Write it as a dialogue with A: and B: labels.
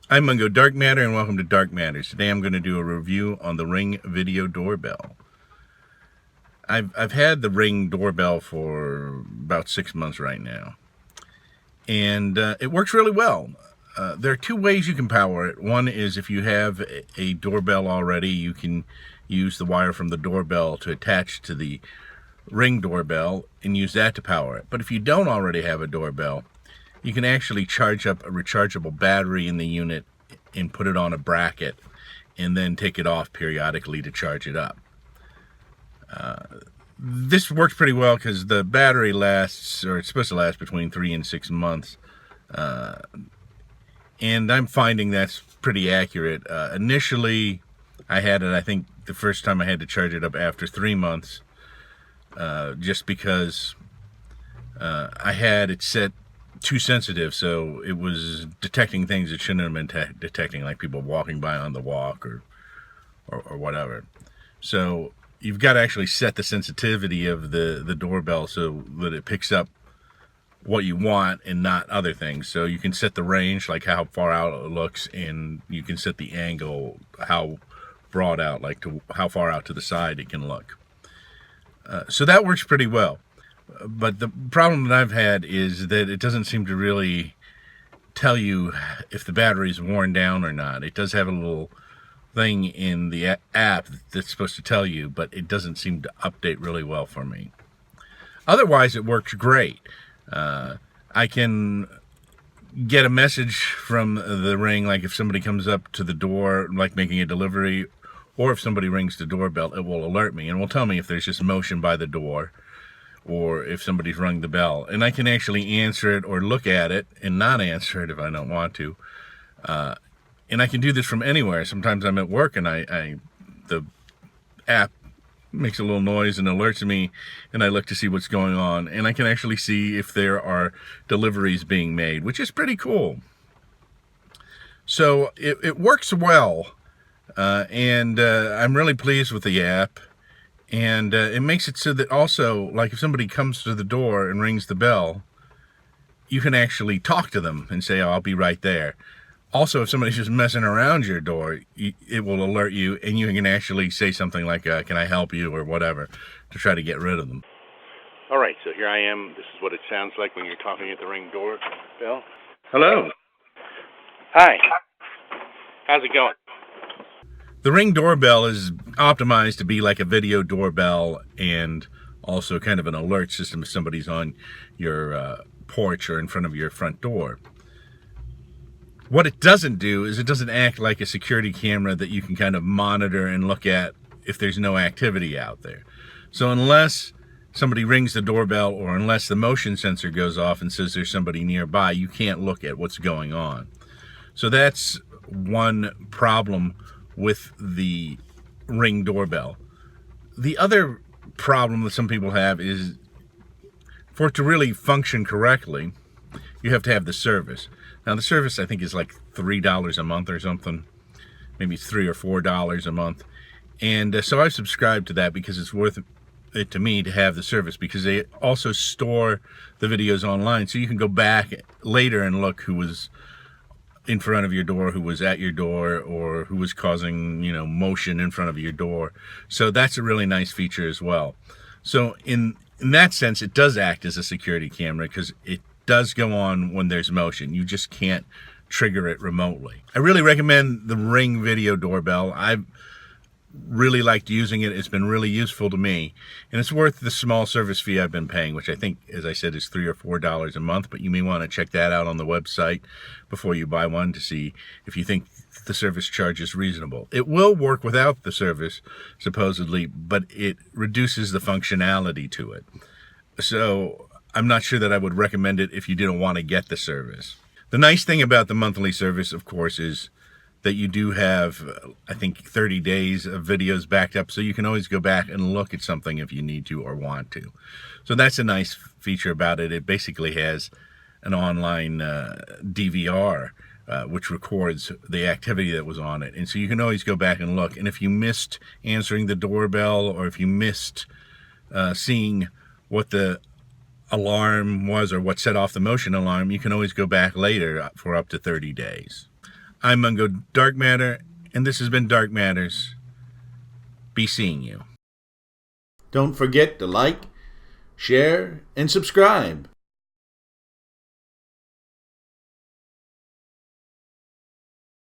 A: I'm Mungo Darkmatter, and welcome to Darkmatter. Today I'm going to do a review on the Ring Video Doorbell. I've had the Ring doorbell for about 6 months right now, and it works really well. There are two ways you can power it. One is if you have a doorbell already, you can use the wire from the doorbell to attach to the Ring doorbell and use that to power it. But if you don't already have a doorbell, you can actually charge up a rechargeable battery in the unit and put it on a bracket and then take it off periodically to charge it up. This works pretty well because the battery lasts, or it's supposed to last between 3 and 6 months. And I'm finding that's pretty accurate. Initially, I had it, I think the first time I had to charge it up after 3 months, just because I had it set too sensitive, so it was detecting things it shouldn't have been detecting, like people walking by on the walk or whatever. So you've got to actually set the sensitivity of the doorbell so that it picks up what you want and not other things. So you can set the range, like how far out it looks, and you can set the angle, how broad out, like to how far out to the side it can look. So that works pretty well. But the problem that I've had is that it doesn't seem to really tell you if the battery's worn down or not. It does have a little thing in the app that's supposed to tell you, but it doesn't seem to update really well for me. Otherwise, it works great. I can get a message from the Ring, like if somebody comes up to the door, like making a delivery, or if somebody rings the doorbell, it will alert me and will tell me if there's just motion by the door or if somebody's rung the bell. And I can actually answer it or look at it and not answer it if I don't want to. And I can do this from anywhere. Sometimes I'm at work and the app makes a little noise and alerts me, and I look to see what's going on. And I can actually see if there are deliveries being made, which is pretty cool. So it works well, and I'm really pleased with the app. And it makes it so that also, like if somebody comes to the door and rings the bell, you can actually talk to them and say, oh, I'll be right there. Also, if somebody's just messing around your door, it will alert you, and you can actually say something like, can I help you, or whatever, to try to get rid of them. All right, so here I am. This is what it sounds like when you're talking at the Ring doorbell. Hello. Hi. How's it going? The Ring doorbell is optimized to be like a video doorbell and also kind of an alert system if somebody's on your porch or in front of your front door. What it doesn't do is it doesn't act like a security camera that you can kind of monitor and look at if there's no activity out there. So unless somebody rings the doorbell or unless the motion sensor goes off and says there's somebody nearby, you can't look at what's going on. So that's one problem with the Ring doorbell. The other problem that some people have is for it to really function correctly, you have to have the service. Now the service I think is like $3 a month or something. Maybe it's $3 or $4 a month. And so I've subscribed to that because it's worth it to me to have the service, because they also store the videos online, so you can go back later and look who was in front of your door, who was at your door, or who was causing, motion in front of your door. So that's a really nice feature as well. So in that sense, it does act as a security camera because it does go on when there's motion. You just can't trigger it remotely. I really recommend the Ring Video Doorbell. I've really liked using it. It's been really useful to me, and it's worth the small service fee I've been paying, which I think, as I said, is $3 or $4 a month. But you may want to check that out on the website before you buy one to see if you think the service charge is reasonable. It will work without the service, supposedly, but it reduces the functionality to it. So I'm not sure that I would recommend it if you didn't want to get the service. The nice thing about the monthly service, of course, is that you do have, I think, 30 days of videos backed up, so you can always go back and look at something if you need to or want to. So that's a nice feature about it. It basically has an online DVR, which records the activity that was on it. And so you can always go back and look. And if you missed answering the doorbell, or if you missed seeing what the alarm was or what set off the motion alarm, you can always go back later for up to 30 days. I'm Mungo Darkmatter, and this has been Dark Matters. Be seeing you.
B: Don't forget to like, share, and subscribe.